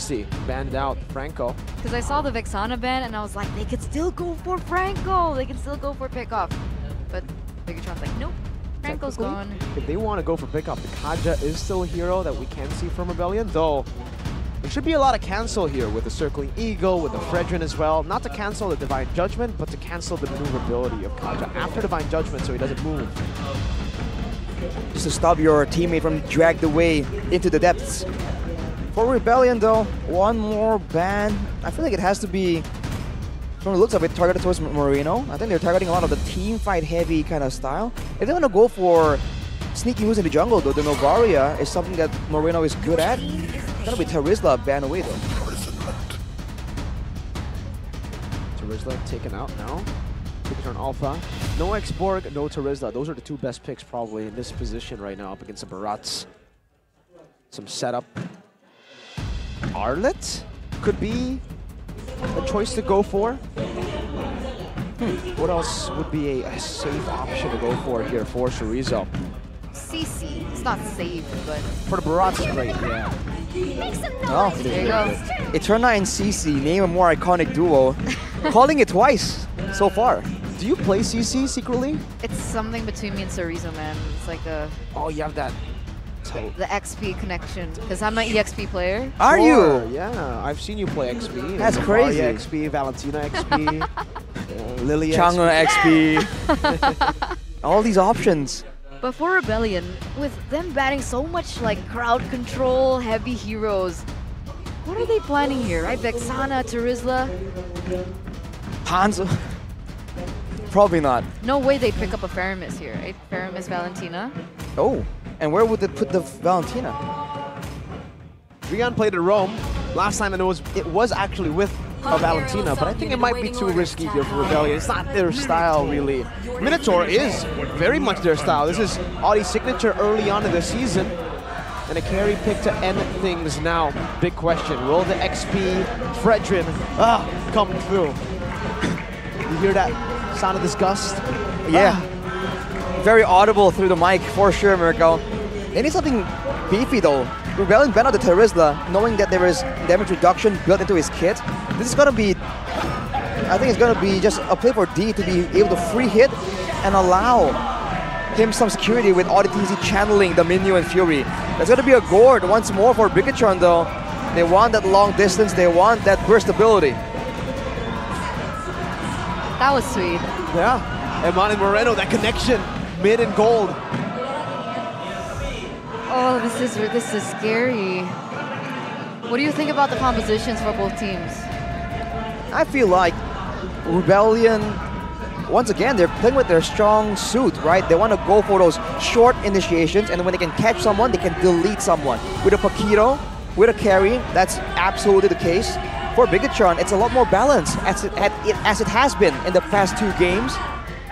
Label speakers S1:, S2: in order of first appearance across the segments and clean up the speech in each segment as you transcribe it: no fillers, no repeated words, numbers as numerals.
S1: Mercy banned out Franco.
S2: Because I saw the Vexana ban and I was like, they could still go for Franco. They can still go for pickoff. But Bigatron's like, nope. Franco's gone.
S1: If they want to go for pickoff, the Kaja is still a hero that we can see from Rebellion, though there should be a lot of cancel here with the Circling Eagle, with the Fredrin as well. Not to cancel the Divine Judgment, but to cancel the maneuverability of Kaja after Divine Judgment so he doesn't move.
S3: Just to stop your teammate from dragged away into the depths. For Rebellion though, one more ban. I feel like it has to be, from the looks of it, targeted towards Moreno. I think they're targeting a lot of the team fight heavy kind of style. If they want to go for sneaky moves in the jungle though, the Novaria is something that Moreno is good at. It's gonna be Terizla ban away though.
S1: Terizla taken out now. Turn Alpha. No Xborg, no Terizla. Those are the two best picks probably in this position right now up against the Barats. Some setup. Arlet could be a choice to go for. What else would be a safe option to go for here for Chorizo?
S2: CC. It's not safe, but...
S1: For the Barats, it's great, yeah.
S3: Oh,
S2: there you go.
S3: Eterna and CC, name a more iconic duo. Calling it twice so far.
S1: Do you play CC secretly?
S2: It's something between me and Chorizo, man. It's like a...
S1: Oh, you have that...
S2: The XP connection, because I'm an EXP player.
S3: Are you?
S1: Yeah, I've seen you play XP.
S3: That's crazy.
S1: XP, Valentina XP, Lily
S3: Chang'e XP. All these options.
S2: But for Rebellion, with them banning so much like crowd control, heavy heroes, what are they planning here, right? Vexana, Terizla?
S3: Hanzo? Probably not.
S2: No way they'd pick up a Faramis here, right? Faramis, Valentina.
S3: Oh. And where would they put the Valentina?
S1: Rion played at Rome. Last time it was actually with a Valentina, but I think it might be too risky here for Rebellion. It's not their style, really. Minotaur is very much their style. This is Audie's signature early on in the season. And a carry pick to end things now. Big question, will the XP Fredrin come through? You hear that sound of disgust?
S3: Yeah. Very audible through the mic, for sure, Mirko. They need something beefy, though. Rebellion banned out the Terizla, knowing that there is damage reduction built into his kit. This is gonna be... I think it's gonna be just a play for D to be able to free hit and allow him some security with Audit channeling the Minyu and Fury. That's gonna be a gourd once more for Bigatron, though. They want that long distance, they want that burst ability.
S2: That was sweet.
S1: Yeah, Eman and Moreno, that connection. Mid and gold.
S2: Oh, this is scary. What do you think about the compositions for both teams?
S3: I feel like Rebellion, once again, they're playing with their strong suit, right? They want to go for those short initiations, and when they can catch someone, they can delete someone. With a Paquito, with a carry, that's absolutely the case. For Bigatron, it's a lot more balanced as it has been in the past two games.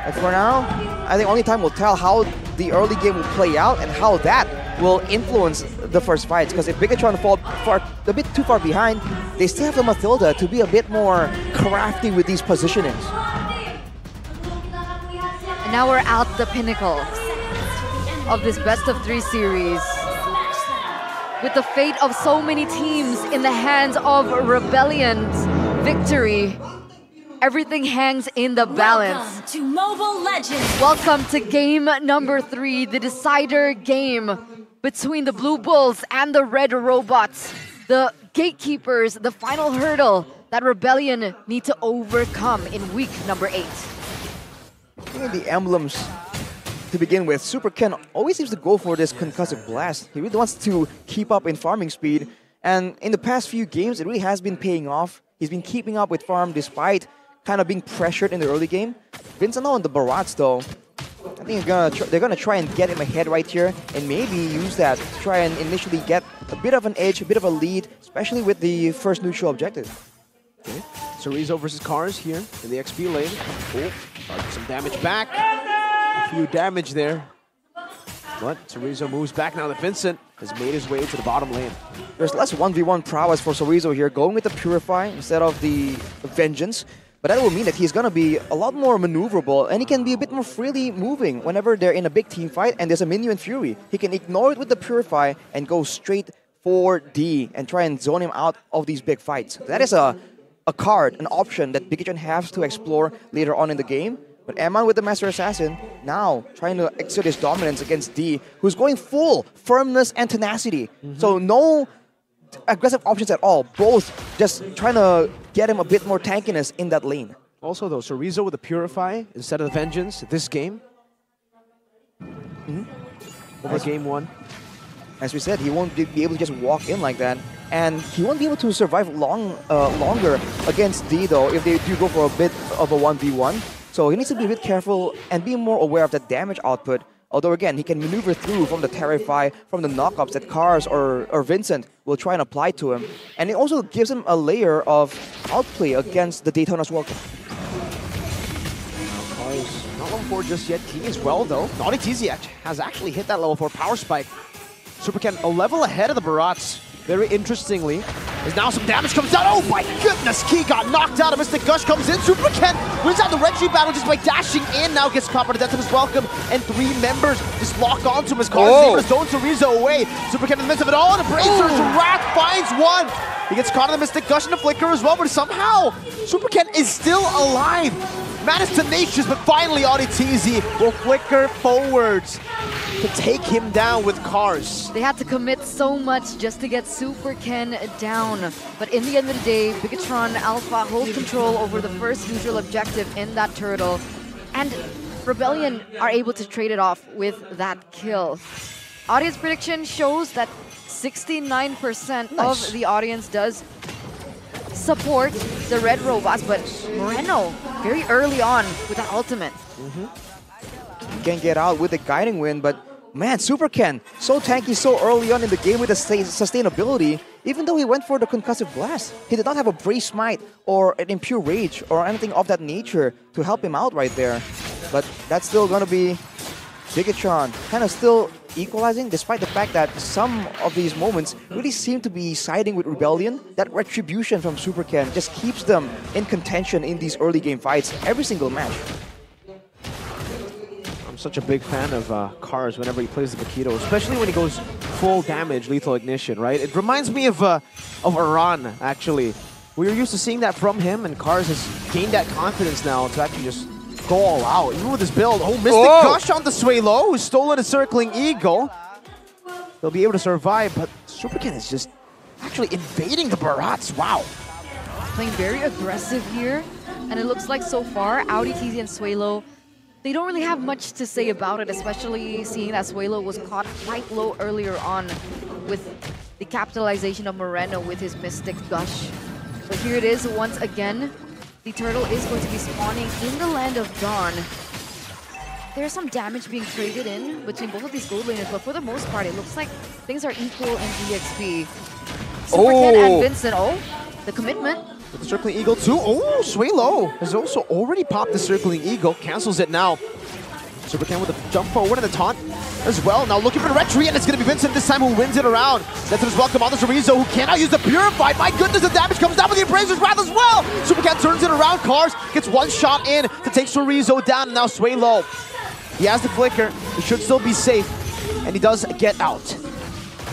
S3: And for now, I think only time will tell how the early game will play out and how that will influence the first fights. Because if Bigatron fall a bit too far behind, they still have the Mathilda to be a bit more crafty with these positionings.
S2: And now we're at the pinnacle of this best-of-3 series. With the fate of so many teams in the hands of Rebellion's victory. Everything hangs in the balance.
S4: Welcome to Mobile Legends.
S2: Welcome to game number 3, the decider game between the Blue Bulls and the Red Robots. The gatekeepers, the final hurdle that Rebellion need to overcome in week number 8.
S3: The emblems to begin with. Super Ken always seems to go for this concussive blast. He really wants to keep up in farming speed. And in the past few games, it really has been paying off. He's been keeping up with farm despite kind of being pressured in the early game. Vincento and the Barats, though, I think they're gonna try and get him ahead right here and maybe use that to try and initially get a bit of an edge, a bit of a lead, especially with the first neutral objective.
S1: Okay. Chorizo versus Cars here in the XP lane. Oh, some damage back. A few damage there. But Chorizo moves back now that Vincent has made his way to the bottom lane.
S3: There's less 1v1 prowess for Chorizo here, going with the Purify instead of the Vengeance. But that will mean that he's going to be a lot more maneuverable and he can be a bit more freely moving whenever they're in a big team fight and there's a Minyu and Fury. He can ignore it with the Purify and go straight for D and try and zone him out of these big fights. That is a card, an option that Biggie has to explore later on in the game. But Eman with the Master Assassin now trying to exert his dominance against D, who's going full firmness and tenacity. So no aggressive options at all. Both just trying to get him a bit more tankiness in that lane.
S1: Also though, so Rizzo with the Purify instead of the Vengeance this game. Over game 1.
S3: As we said, he won't be able to just walk in like that. And he won't be able to survive longer against D though if they do go for a bit of a 1v1. So he needs to be a bit careful and be more aware of the damage output. Although again, he can maneuver through from the Terrify, from the knockups that Cars or Vincent will try and apply to him. And it also gives him a layer of outplay against the Daytona's Welcome.
S1: Cars not level 4 just yet. King as well though. Naughty TZ has actually hit that level 4 power spike. Super Ken a level ahead of the Barats. Very interestingly, as now some damage comes down. Oh my goodness, Key got knocked out. A Mystic Gush comes in. Super Ken wins out the Red Tree battle just by dashing in. Now gets caught by the Death of his Welcome. And 3 members just lock onto him as Cars zone Rizzo away. Super Ken in the midst of it all. And a Bracer's Wrath finds one. He gets caught in the Mystic Gush and the Flicker as well. But somehow, Super Ken is still alive. Man is tenacious, but finally Auditizi will flicker forwards to take him down with Cars.
S2: They had to commit so much just to get Super Ken down. But in the end of the day, Bigatron Alpha hold control over the first neutral objective in that turtle. And Rebellion are able to trade it off with that kill. Audience prediction shows that 69% of the audience does support the red robots, but Moreno very early on with that ultimate.
S3: Can get out with the guiding wind, but man, Super Ken so tanky so early on in the game with the sustainability. Even though he went for the concussive blast, he did not have a Brave Smite or an Impure Rage or anything of that nature to help him out right there. But that's still gonna be Bigatron kind of still equalizing, despite the fact that some of these moments really seem to be siding with Rebellion. That retribution from Super Ken just keeps them in contention in these early game fights every single match.
S1: I'm such a big fan of Cars whenever he plays the Makito, especially when he goes full damage, lethal ignition, right? It reminds me of Iran, actually. We were used to seeing that from him, and Cars has gained that confidence now to actually just go all out, even with his build. Oh, Mystic Gush on the Swaylo, who's stolen a Circling Eagle. They'll be able to survive, but Super Ken is just actually invading the Barats. Wow.
S2: Playing very aggressive here, and it looks like so far, Audi, TZ, and Swaylo, they don't really have much to say about it, especially seeing that Swaylo was caught quite low earlier on with the capitalization of Moreno with his Mystic Gush. But here it is once again. The turtle is going to be spawning in the Land of Dawn. There's some damage being traded in between both of these gold laners, but for the most part, it looks like things are equal in EXP. Super Ken and Vincent, the commitment.
S1: With the Circling Eagle too. Oh, Swaylo has also already popped the Circling Eagle. Cancels it now. Super Ken with a jump forward and a taunt as well. Now looking for the retreat, and it's going to be Vincent this time who wins it around. That's his welcome on the Rizzo, who cannot use the Purified. My goodness, the damage comes down with the Abraser's Wrath as well. Super Ken turns it around. Cars gets one shot in to take Rizzo down. And now Swaylo, he has the Flicker. He should still be safe, and he does get out.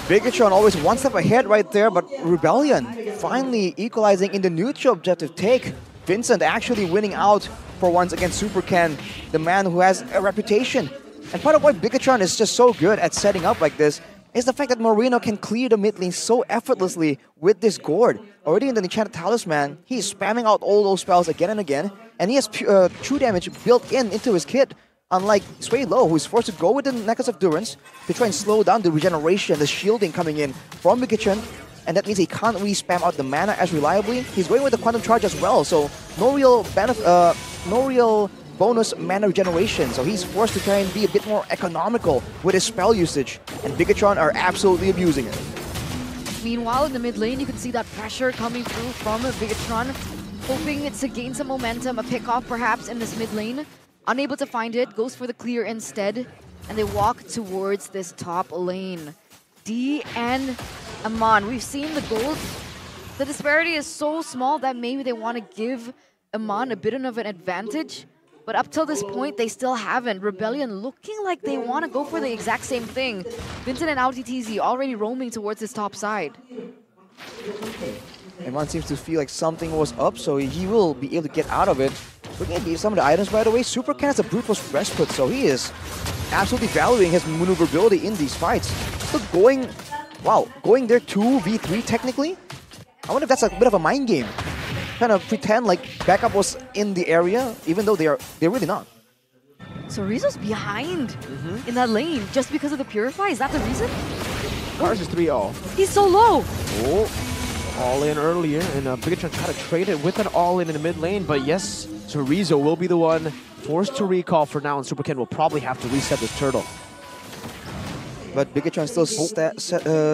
S3: Bigatron always one step ahead right there, but Rebellion finally equalizing in the neutral objective take. Vincent actually winning out for once against Super Ken, the man who has a reputation. And part of why Bigatron is just so good at setting up like this is the fact that Moreno can clear the mid lane so effortlessly with this Gourd. Already in the Enchanted Talisman, he's spamming out all those spells again and again, and he has true damage built into his kit. Unlike Swaylo, who is forced to go with the Necklace of Durance to try and slow down the regeneration, the shielding coming in from Bigatron, and that means he can't really spam out the mana as reliably. He's going with the Quantum Charge as well, so no real benefit, no real bonus mana regeneration. So he's forced to try and be a bit more economical with his spell usage, and Bigatron are absolutely abusing it.
S2: Meanwhile, in the mid lane, you can see that pressure coming through from Bigatron, hoping to gain some momentum, a pick-off perhaps in this mid lane. Unable to find it, goes for the clear instead, and they walk towards this top lane. D and Aman, we've seen the gold. The disparity is so small that maybe they want to give Aman a bit of an advantage. But up till this point, they still haven't. Rebellion looking like they want to go for the exact same thing. Vincent and LTTZ already roaming towards his top side.
S3: Eman seems to feel like something was up, so he will be able to get out of it. Looking at some of the items, by the way, Super Ken has a Brute Force Breastplate, so he is absolutely valuing his maneuverability in these fights. So going there 2v3 technically? I wonder if that's a bit of a mind game. Kind of pretend like backup was in the area, even though they're really not.
S2: So Rizzo's behind in that lane just because of the Purify? Is that the reason?
S1: Cars is 3-0.
S2: He's so low.
S1: Oh, all in earlier, and Bigatron tried to trade it with an all-in the mid lane, but yes, so Rizzo will be the one forced to recall for now, and Super Ken will probably have to reset this turtle.
S3: But Bigatron still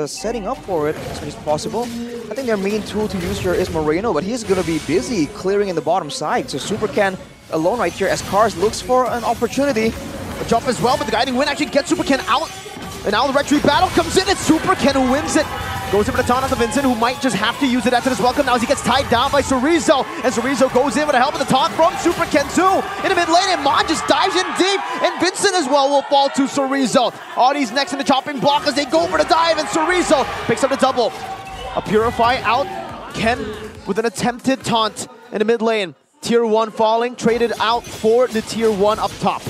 S3: setting up for it as much as possible. I think their main tool to use here is Moreno, but he's going to be busy clearing in the bottom side. So Super Ken alone right here as Cars looks for an opportunity.
S1: A jump as well, but the guiding win actually gets Super Ken out. And now the retreat battle comes in, and Super Ken who wins it. Goes in for the taunt on the Vincent, who might just have to use it after this welcome now as he gets tied down by Cerezo. And Cerezo goes in with the help of the taunt from Super Ken too. In the mid lane, and Mon just dives in deep, and Vincent as well will fall to Cerezo. Audie's next in the chopping block as they go for the dive, and Cerezo picks up the double. A Purify out, Ken with an attempted taunt in the mid lane. Tier 1 falling, traded out for the Tier 1 up top.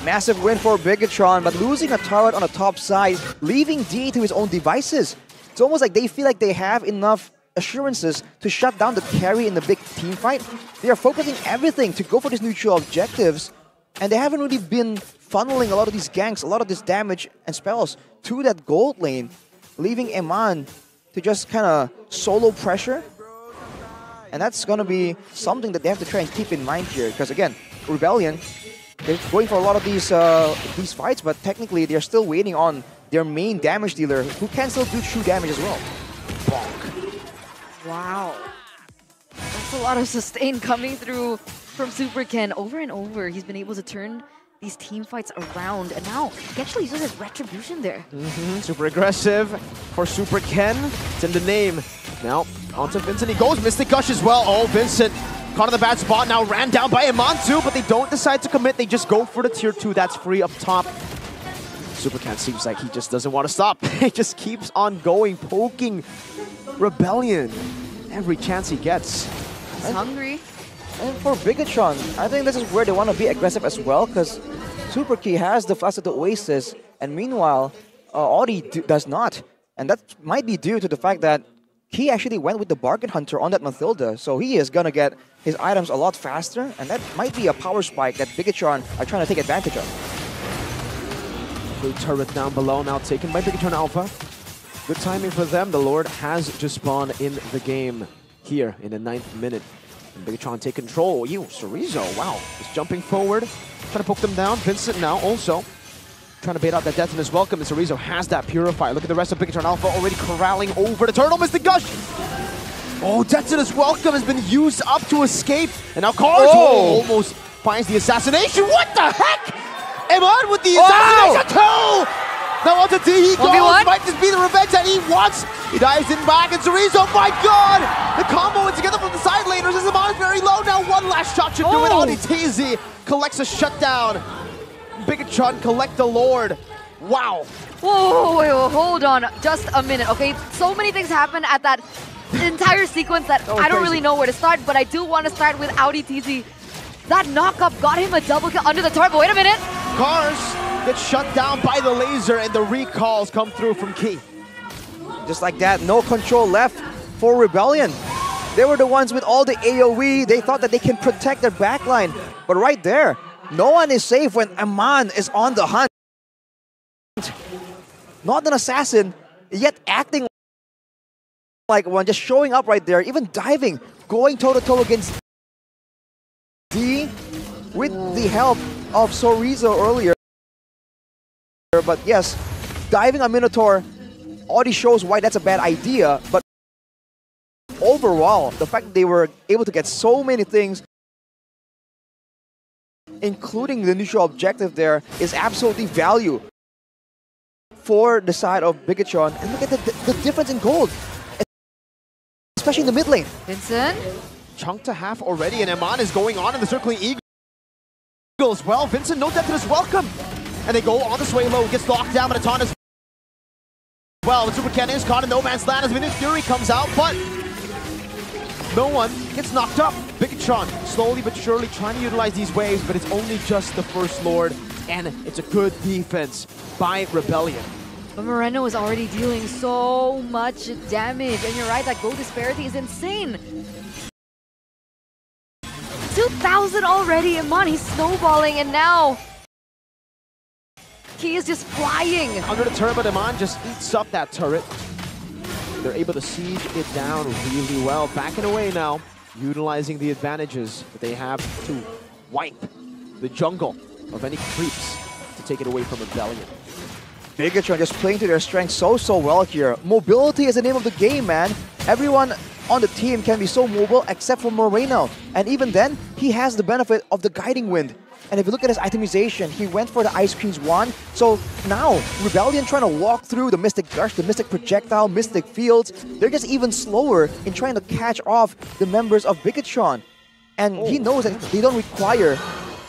S3: Massive win for Bigatron, but losing a turret on the top side, leaving D to his own devices. It's almost like they feel like they have enough assurances to shut down the carry in the big team fight. They are focusing everything to go for these neutral objectives, and they haven't really been funneling a lot of these ganks, a lot of this damage and spells to that gold lane, leaving Eman to just kind of solo pressure. And that's going to be something that they have to try and keep in mind here, because again, Rebellion, they're going for a lot of these fights, but technically they're still waiting on their main damage dealer, who can still do true damage as well.
S2: Bonk. Wow. That's a lot of sustain coming through from Super Ken. Over and over, he's been able to turn these team fights around, and now he actually uses his retribution there.
S1: Super aggressive for Super Ken. It's in the name. Now, onto Vincent. He goes Mystic Gush as well. Oh, Vincent caught in the bad spot. Now ran down by Eman too, but they don't decide to commit. They just go for the Tier 2. That's free up top. Super Ken seems like he just doesn't want to stop. He just keeps on going, poking Rebellion every chance he gets.
S2: He's hungry.
S3: And for Bigatron, I think this is where they want to be aggressive as well, because Super Key has the Flash of the Oasis, and meanwhile, Audi does not. And that might be due to the fact that he actually went with the Bargain Hunter on that Mathilda, so he is going to get his items a lot faster, and that might be a power spike that Bigatron are trying to take advantage of.
S1: Blue turret down below, now taken by Bigatron Alpha. Good timing for them. The Lord has just spawned in the game here in the 9th minute. And Bigatron take control. Cerezo, wow. Just jumping forward, trying to poke them down. Vincent now also trying to bait out that death in his welcome. And Cerezo has that Purify. Look at the rest of Bigatron Alpha already corralling over the turtle. Mystic Gush! Oh, Detsuna's welcome has been used up to escape. And now Cars almost finds the assassination. What the heck? Eman with the assassination too! Now onto D, he goes, might just be the revenge that he wants. He dives in back, and Cerezo, my god! The combo in together from the side laners as Eman is very low. Now one last shot should do it. Auditezi collects a shutdown. Bigatron collect the Lord. Wow.
S2: Whoa, hold on just a minute, okay? So many things happen at that entire sequence that I don't really know where to start, but I do want to start with Auditezi. That knock-up got him a double kill under the turret, but wait a minute.
S1: Cars gets shut down by the laser, and the recalls come through from Key.
S3: Just like that, no control left for Rebellion. They were the ones with all the AoE. They thought that they can protect their backline. But right there, no one is safe when Eman is on the hunt. Not an assassin, yet acting like one, just showing up right there, even diving, going toe-to-toe against D with the help of Cerezo earlier. But yes, diving on Minotaur already shows why that's a bad idea, but overall, the fact that they were able to get so many things, including the neutral objective there, is absolutely value for the side of Bigatron. And look at the difference in gold, especially in the mid lane.
S2: Vincent?
S1: Chunk to half already, and Eman is going on in the circling eagle. as well. Vincent, no death to his welcome. And they go on the sway low, gets locked down, but a ton as well. The Super Ken is caught in no man's land as Vintage Fury comes out, but no one gets knocked up. Bigatron slowly but surely trying to utilize these waves, but it's only just the First Lord, and it's a good defense by Rebellion.
S2: But Moreno is already dealing so much damage, and you're right, that gold disparity is insane. 2,000 already, Iman, he's snowballing, and now he is just flying.
S1: Under the turret, but Iman just eats up that turret. They're able to siege it down really well. Backing away now, utilizing the advantages that they have to wipe the jungle of any creeps to take it away from Rebellion.
S3: Bigatron just playing to their strength so well here. Mobility is the name of the game, man. Everyone on the team can be so mobile except for Moreno. And even then, he has the benefit of the Guiding Wind. And if you look at his itemization, he went for the Ice Cream's wand. So now, Rebellion trying to walk through the Mystic Gush, the Mystic Projectile, Mystic Fields. They're just even slower in trying to catch off the members of Bigatron. And he knows that they don't require...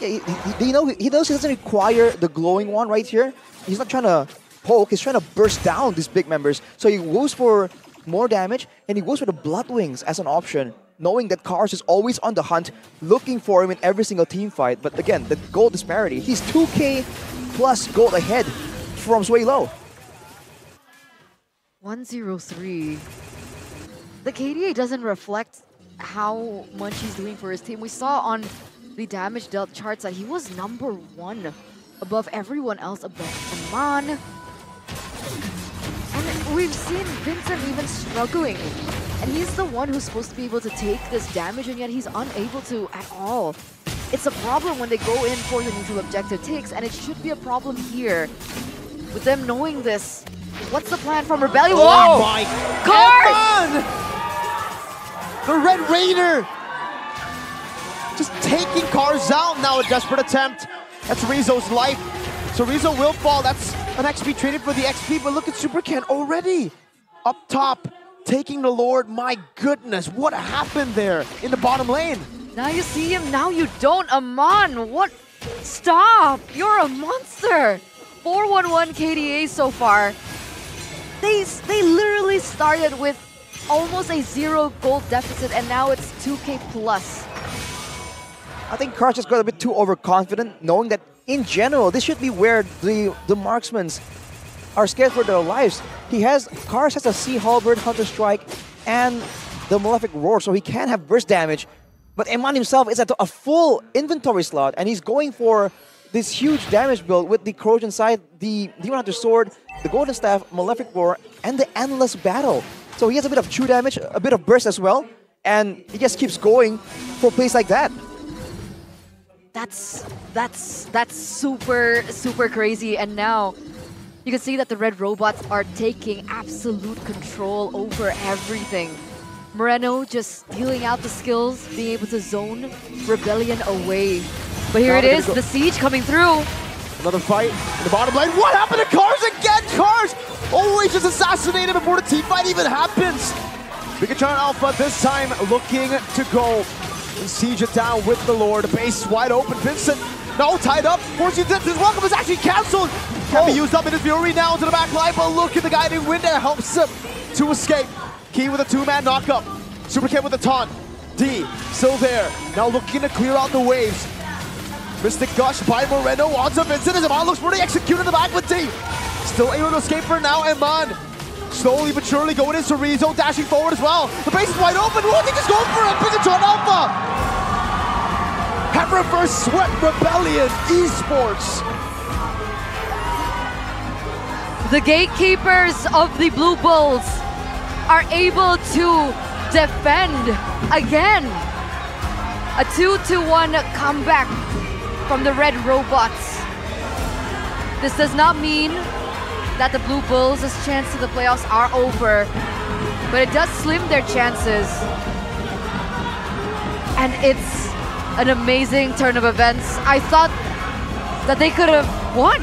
S3: He knows he doesn't require the glowing wand right here. He's not trying to poke, he's trying to burst down these big members. So he goes for more damage, and he goes for the Blood Wings as an option, knowing that Kars is always on the hunt, looking for him in every single team fight. But again, the gold disparity. He's 2k plus gold ahead from Sway Low.
S2: 103. The KDA doesn't reflect how much he's doing for his team. We saw on the damage dealt charts that he was #1 above everyone else, above Iman. And we've seen Vincent even struggling. And he's the one who's supposed to be able to take this damage, and yet he's unable to at all. It's a problem when they go in for the neutral objective takes, and it should be a problem here. With them knowing this, what's the plan from Rebellion?
S1: Oh my
S2: Kars!
S1: The Red Raider! Just taking Kars out now, a desperate attempt. That's Rizzo's life. So Rizzo will fall. That's an XP traded for the XP, but look at Super Ken already up top, taking the Lord. My goodness, what happened there in the bottom lane?
S2: Now you see him, now you don't. Aman, what? Stop! You're a monster! 411 KDA so far. They literally started with almost a 0 gold deficit, and now it's 2k plus.
S3: I think Kars just got a bit too overconfident, knowing that in general, this should be where the marksmen are scared for their lives. Kars has a Sea Halberd, Hunter Strike, and the Malefic Roar, so he can have burst damage. But Iman himself is at a full inventory slot, and he's going for this huge damage build with the Corrosion Scythe, the Demon Hunter Sword, the Golden Staff, Malefic Roar, and the Endless Battle. So he has a bit of true damage, a bit of burst as well, and he just keeps going for plays like that.
S2: That's super crazy, and now you can see that the red robots are taking absolute control over everything. Moreno just dealing out the skills, being able to zone Rebellion away. But here it is, the siege coming through.
S1: Another fight in the bottom lane. What happened to Kars again? Kars always just assassinated before the team fight even happens. Bigatron Alpha this time looking to go and siege it down with the Lord. The base wide open. Vincent now tied up. Forcing his welcome is actually cancelled. Can be used up in his Fury now into the back line, but look at the Guiding Wind that helps him to escape. Key with a 2-man knockup. Super Ken with the taunt. D still there. Now looking to clear out the waves. Mystic Gush by Moreno onto Vincent as Iman looks pretty executed in the back with D. Still able to escape for now. Iman slowly but surely going into Rizzo, dashing forward as well. The base is wide open. Look, he just going for it. Bigatron Alpha have reverse swept Rebellion Esports.
S2: The gatekeepers of the Blue Bulls are able to defend again. A 2-1 comeback from the Red Robots. This does not mean that the Blue Bulls' chance to the playoffs are over, but it does slim their chances. And it's an amazing turn of events. I thought that they could have won